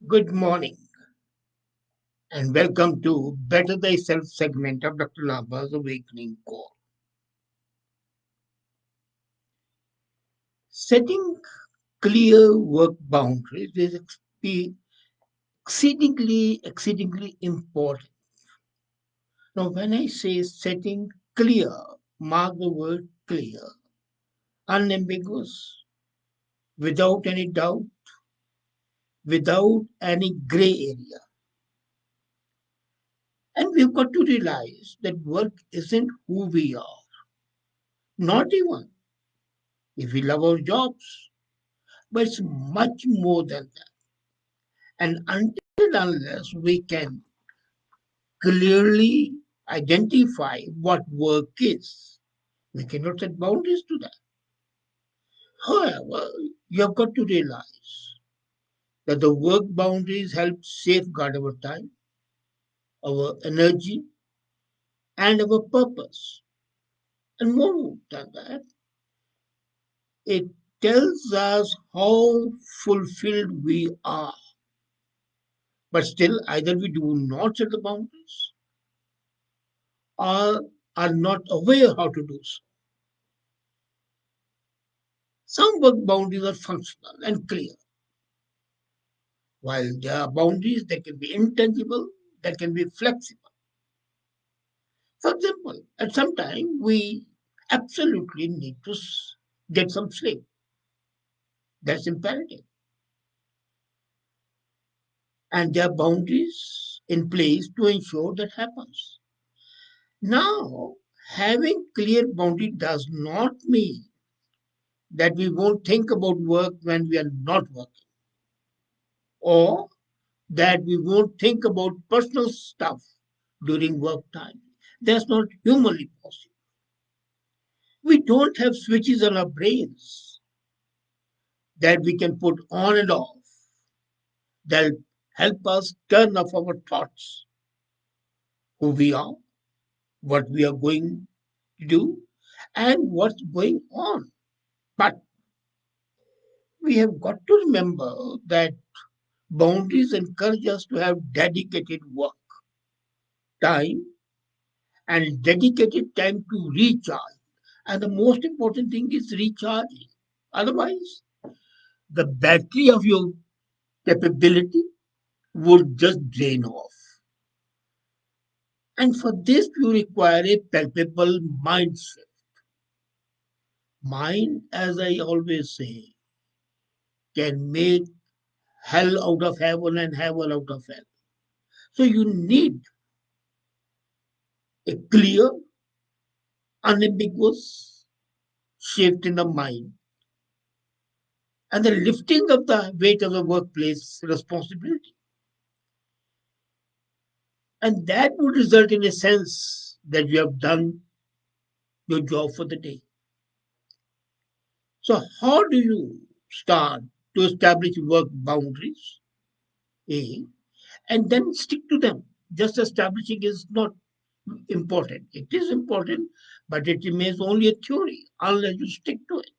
Good morning and welcome to Better Thyself segment of Dr. Lamba's Awakening Call. Setting clear work boundaries is exceedingly important. Now, when I say setting clear, mark the word clear, unambiguous, without any doubt, without any gray area. And we've got to realize that work isn't who we are, not even if we love our jobs, but it's much more than that. And until unless we can clearly identify what work is, we cannot set boundaries to that. However, you have got to realize that the work boundaries help safeguard our time, our energy, and our purpose. And more than that, it tells us how fulfilled we are. But still, either we do not set the boundaries or are not aware how to do so. Some work boundaries are functional and clear, while there are boundaries that can be intangible, that can be flexible. For example, at some time we absolutely need to get some sleep. That's imperative. And there are boundaries in place to ensure that happens. Now, having clear boundary does not mean that we won't think about work when we are not working, or that we won't think about personal stuff during work time. That's not humanly possible. We don't have switches on our brains that we can put on and off that help us turn off our thoughts, who we are, what we are going to do, and what's going on. But we have got to remember that boundaries encourage us to have dedicated work time and dedicated time to recharge. And the most important thing is recharging. Otherwise, the battery of your capability would just drain off. And for this, you require a palpable mindset. Mind, as I always say, can make hell out of heaven and heaven out of hell. So you need a clear, unambiguous shift in the mind and the lifting of the weight of the workplace responsibility. And that would result in a sense that you have done your job for the day. So, how do you start to establish work boundaries? A, and then stick to them. Just establishing is not important. It is important, but it remains only a theory unless you stick to it.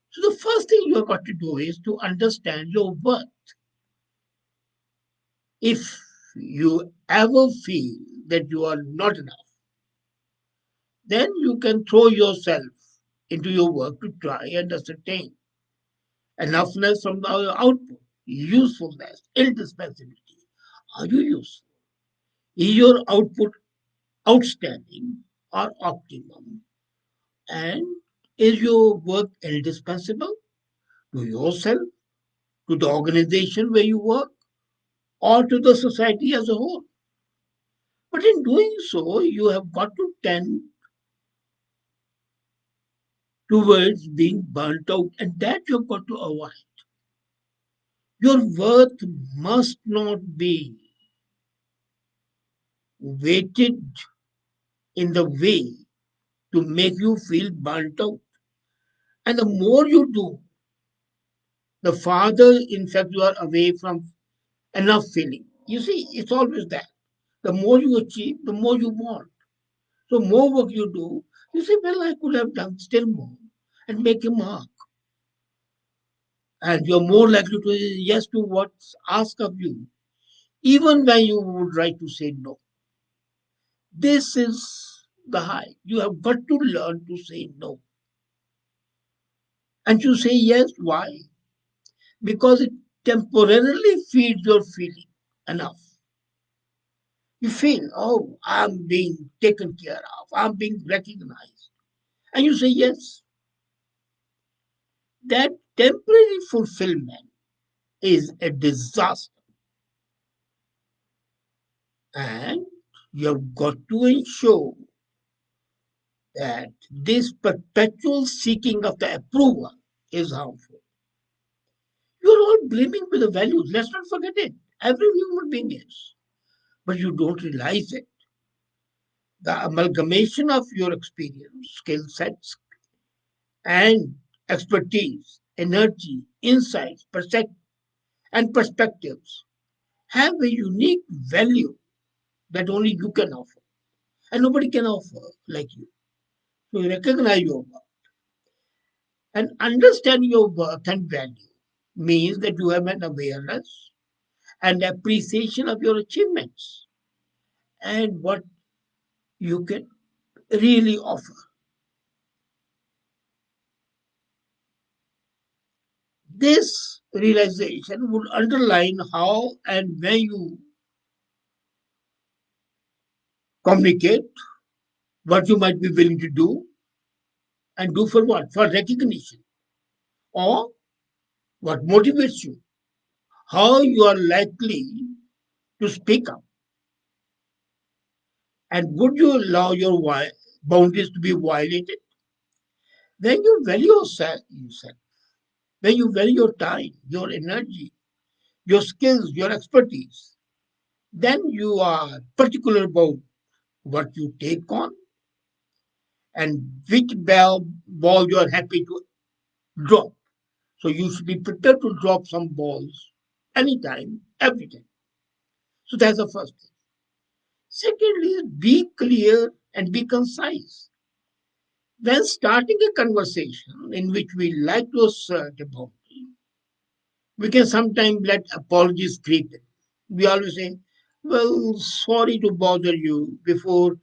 So, the first thing you have got to do is to understand your worth. If you ever feel that you are not enough, then you can throw yourself into your work to try and ascertain enoughness from the output, usefulness, indispensability. Are you useful? Is your output outstanding or optimum? And is your work indispensable to yourself, to the organization where you work, or to the society as a whole? But in doing so, you have got to tend towards being burnt out, and that you've got to avoid. Your worth must not be weighted in the way to make you feel burnt out. And the more you do, the farther, in fact, you are away from enough feeling. You see, it's always that. The more you achieve, the more you want. So, more work you do, you say, well, I could have done still more and make a mark. and you're more likely to say yes to what's asked of you, even when you would like to say no. This is the high. You have got to learn to say no and to say yes. Why? Because it temporarily feeds your feeling enough. You feel, oh, I'm being taken care of, I'm being recognized. And you say yes. That temporary fulfillment is a disaster. And you've got to ensure that this perpetual seeking of the approval is harmful. You're all brimming with the values. Let's not forget it. Every human being is. But you don't realize it. The amalgamation of your experience, skill sets, and expertise, energy, insights, and perspectives have a unique value that only you can offer. And nobody can offer like you. So you recognize your worth. And understanding your worth and value means that you have an awareness and appreciation of your achievements and what you can really offer. This realization would underline how and when you communicate, what you might be willing to do, and do for what? For recognition, or what motivates you, how you are likely to speak up, and would you allow your boundaries to be violated? When you value yourself, when you value your time, your energy, your skills, your expertise, then you are particular about what you take on and which ball you are happy to drop. So you should be prepared to drop some balls anytime, every time. So that's the first thing. Secondly, be clear and be concise. When starting a conversation in which we like to assert a boundary, we can sometimes let apologies creep in. We always say, well, sorry to bother you before,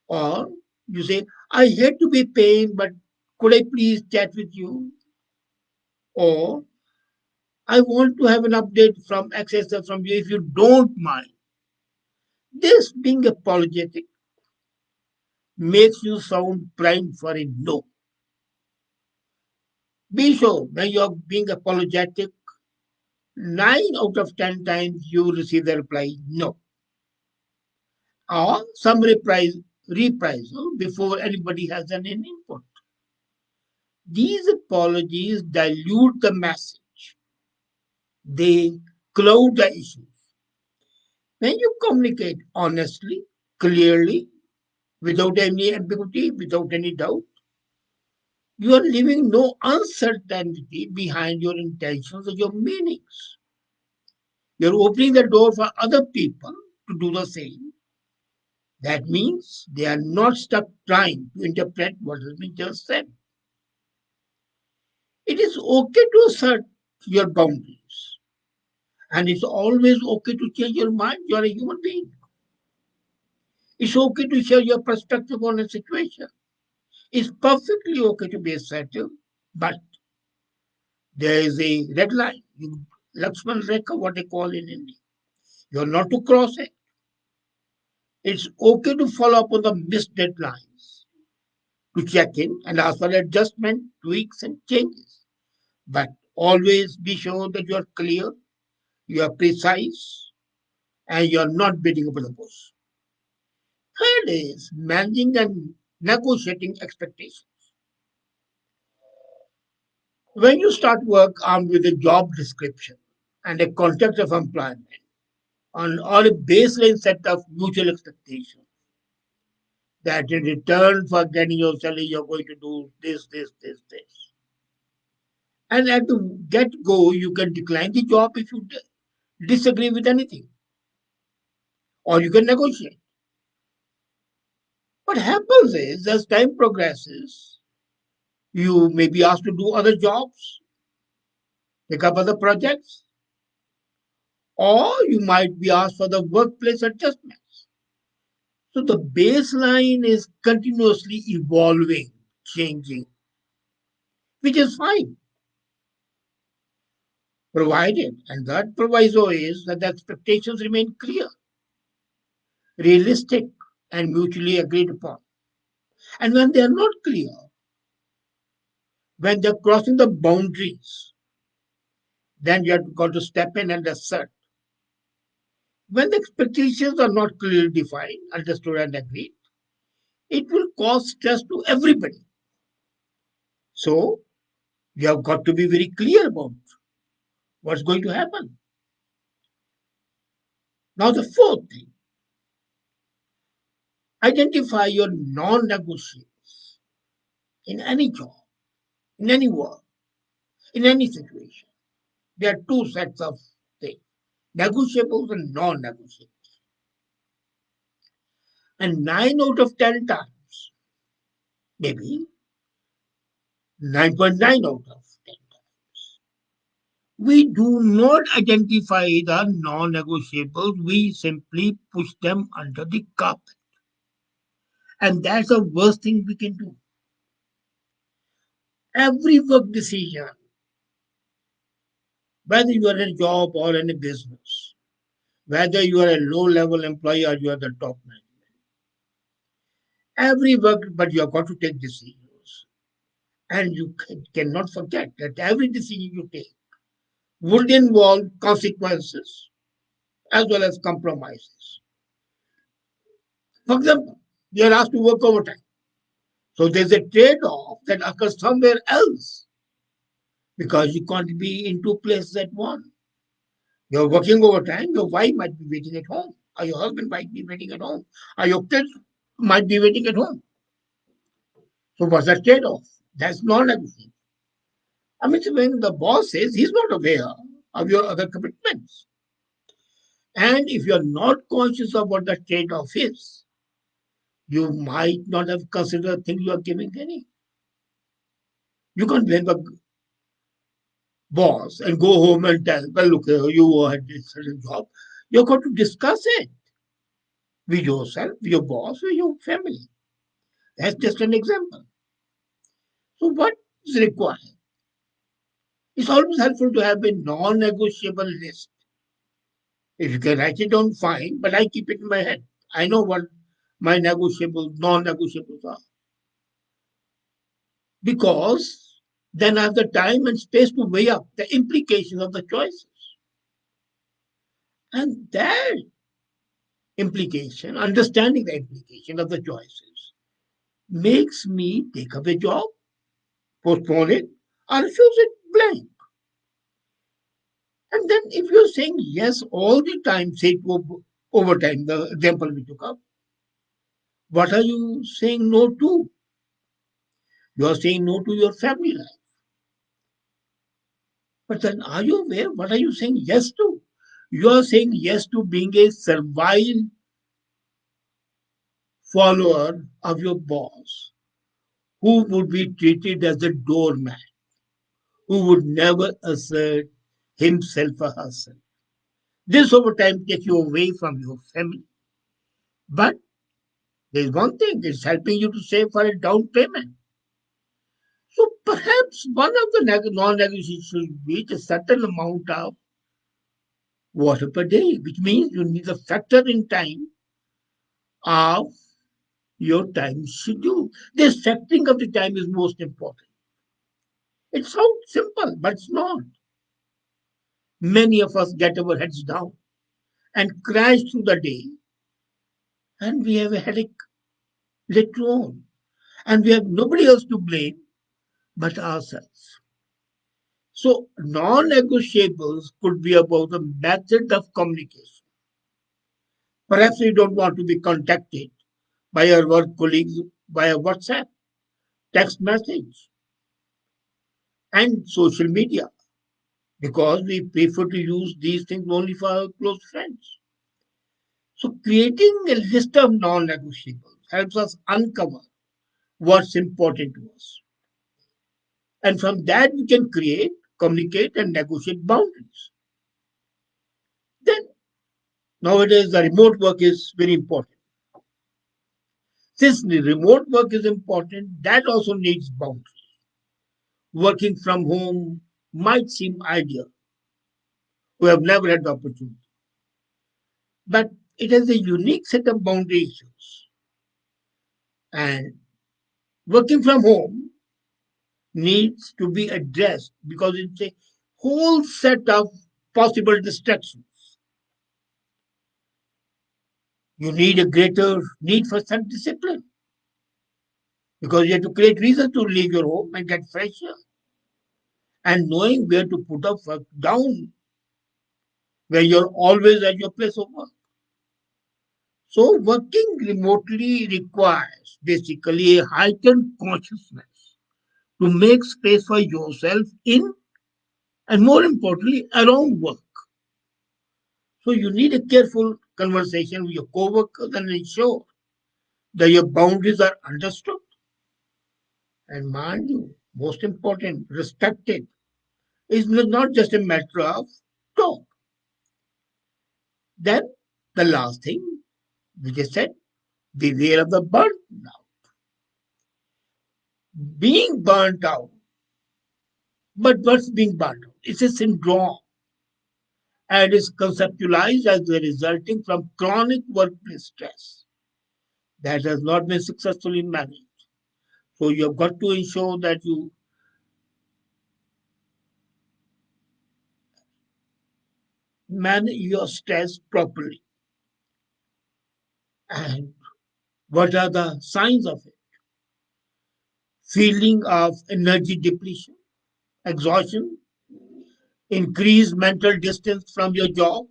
or you say, I hate to be pain, but could I please chat with you? Or I want to have an update from accessor from you if you don't mind. This being apologetic makes you sound primed for a no. Be sure when you're being apologetic, 9 out of 10 times you receive the reply no. Or some reprisal before anybody has an input. These apologies dilute the message. They cloud the issue. When you communicate honestly, clearly, without any ambiguity, without any doubt, you are leaving no uncertainty behind your intentions or your meanings. You're opening the door for other people to do the same. That means they are not stuck trying to interpret what has been just said. It is okay to assert your boundaries, and it's always okay to change your mind. You are a human being. It's okay to share your perspective on a situation. It's perfectly okay to be assertive, but there is a red line. Lakshman Rekha, what they call in India. You're not to cross it. It's okay to follow up on the missed deadlines, to check in and ask for adjustment, tweaks, and changes. But always be sure that you are clear, you are precise, and you are not beating up the bush. Third is managing and negotiating expectations. When you start work armed with a job description and a contract of employment or a baseline set of mutual expectations, that in return for getting your salary, you're going to do this, this, this, this. And at the get go, you can decline the job if you disagree with anything, or you can negotiate. What happens is, as time progresses, you may be asked to do other jobs, pick up other projects, or you might be asked for the workplace adjustments. So the baseline is continuously evolving, changing, which is fine, provided, and that proviso is that the expectations remain clear, realistic, and mutually agreed upon. And when they are not clear, when they're crossing the boundaries, then you have got to step in and assert. When the expectations are not clearly defined, understood, and agreed, it will cause stress to everybody. So you have got to be very clear about what's going to happen. Now, the fourth thing, identify your non negotiables in any job, in any work, in any situation. There are two sets of things, negotiables and non negotiables. And 9 out of 10 times, maybe 9.9 out of 10 times, we do not identify the non negotiables, we simply push them under the carpet. And that's the worst thing we can do. Every work decision, whether you are in a job or in a business, whether you are a low level employee or you are the top management, every work, but you have got to take decisions. And you cannot forget that every decision you take would involve consequences as well as compromises. For example, you are asked to work overtime. So there's a trade off that occurs somewhere else because you can't be in two places at once. You're working overtime, your wife might be waiting at home, or your husband might be waiting at home, or your kids might be waiting at home. So what's the trade off? That's non negotiable. I mean, when the boss says he's not aware of your other commitments, and if you're not conscious of what the trade off is, you might not have considered things you are giving any. You can't blame the boss and go home and tell, well, look, you had this certain job. You're going to discuss it with yourself, with your boss, with your family. That's just an example. So, what is required? It's always helpful to have a non negotiable list. If you can write it down, fine, but I keep it in my head. I know what my negotiables, non negotiables are. Because then I have the time and space to weigh up the implications of the choices. And that implication, understanding the implication of the choices, makes me take up a job, postpone it, or refuse it blank. And then if you're saying yes all the time, say to overtime, the example we took up, what are you saying no to? You are saying no to your family life. But then are you aware? What are you saying yes to? You are saying yes to being a servile follower of your boss who would be treated as a doormat, who would never assert himself or herself. This over time takes you away from your family. But there's one thing, it's helping you to save for a down payment. So perhaps one of the non-negotiables should be a certain amount of water per day, which means you need to factor in time of your time schedule. This factoring of the time is most important. It sounds simple, but it's not. Many of us get our heads down and crash through the day, and we have a headache later on, and we have nobody else to blame but ourselves. So, non negotiables could be about the method of communication. Perhaps we don't want to be contacted by our work colleagues via WhatsApp, text message, and social media because we prefer to use these things only for our close friends. So, creating a list of non negotiables helps us uncover what's important to us. And from that, we can create communicate and negotiate boundaries. Then nowadays the remote work is very important. Since the remote work is important, that also needs boundaries. Working from home might seem ideal who have never had the opportunity, but it has a unique set of boundary issues. And working from home needs to be addressed because it's a whole set of possible distractions. You need a greater need for self discipline because you have to create reasons to leave your home and get fresh air and knowing where to put up work down where you're always at your place of work. So, working remotely requires basically a heightened consciousness to make space for yourself in and more importantly around work. So, you need a careful conversation with your coworkers and ensure that your boundaries are understood and, mind you, most important, respected. It's not just a matter of talk. Then, the last thing, which I said, beware of the burnout. Being burnt out. But what's being burnt out? It's a syndrome and is conceptualized as the resulting from chronic workplace stress that has not been successfully managed. So you've got to ensure that you manage your stress properly. And what are the signs of it? Feeling of energy depletion, exhaustion, increased mental distance from your job,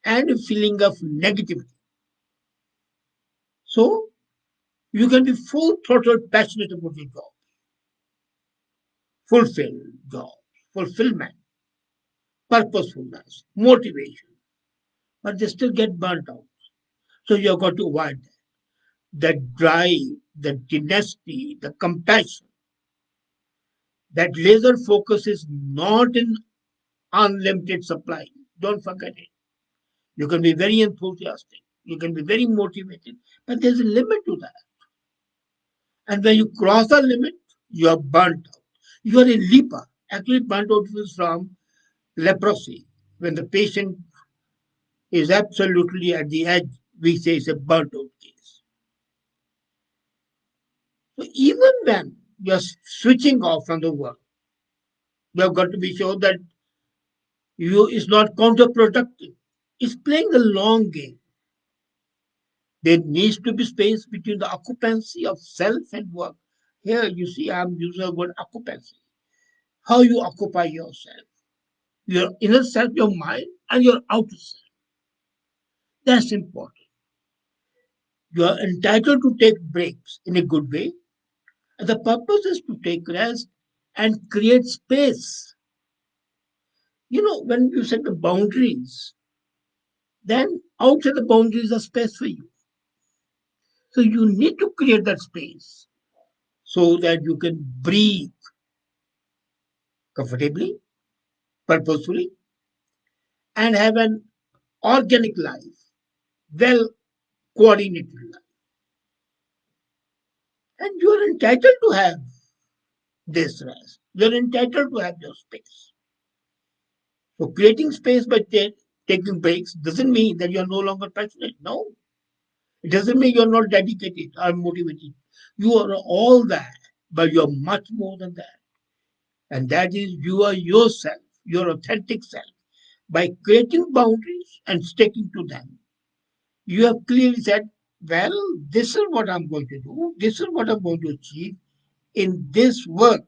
and a feeling of negativity. So you can be full throttle passionate about your job, fulfill job, fulfillment, purposefulness, motivation, but they still get burnt out. So you've got to avoid that. The drive, the tenacity, the compassion, that laser focus is not an unlimited supply. Don't forget it. You can be very enthusiastic, you can be very motivated, but there's a limit to that. And when you cross the limit, you are burnt out. You are a leaper. Actually, burnt out is from leprosy. When the patient is absolutely at the edge, we say it's a burnt out case. So even when you're switching off from the work, you have got to be sure that you is not counterproductive. It's playing the long game. There needs to be space between the occupancy of self and work. Here you see I'm using the word occupancy. How you occupy yourself. Your inner self, your mind, and your outer self. That's important. You are entitled to take breaks in a good way. And the purpose is to take rest and create space. When you set the boundaries, then outside the boundaries are space for you. So you need to create that space so that you can breathe comfortably, purposefully, and have an organic life, well coordinated life. And you are entitled to have this rest. You're entitled to have your space. So creating space by taking breaks doesn't mean that you're no longer passionate. No. It doesn't mean you're not dedicated or motivated. You are all that, but you're much more than that. And that is you are yourself, your authentic self. By creating boundaries and sticking to them, you have clearly said, well, this is what I'm going to do, this is what I'm going to achieve in this work.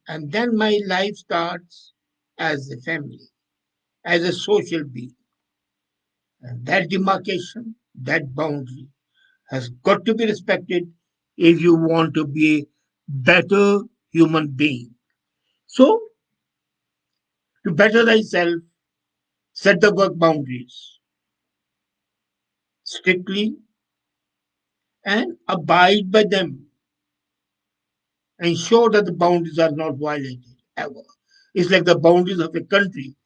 And then my life starts as a family, as a social being. And that demarcation, that boundary has got to be respected if you want to be a better human being. So, to better thyself, set the work boundaries strictly and abide by them. Ensure that the boundaries are not violated ever. It's like the boundaries of a country.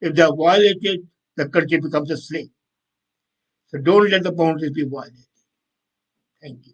If they are violated, the country becomes a slave. So don't let the boundaries be violated. Thank you.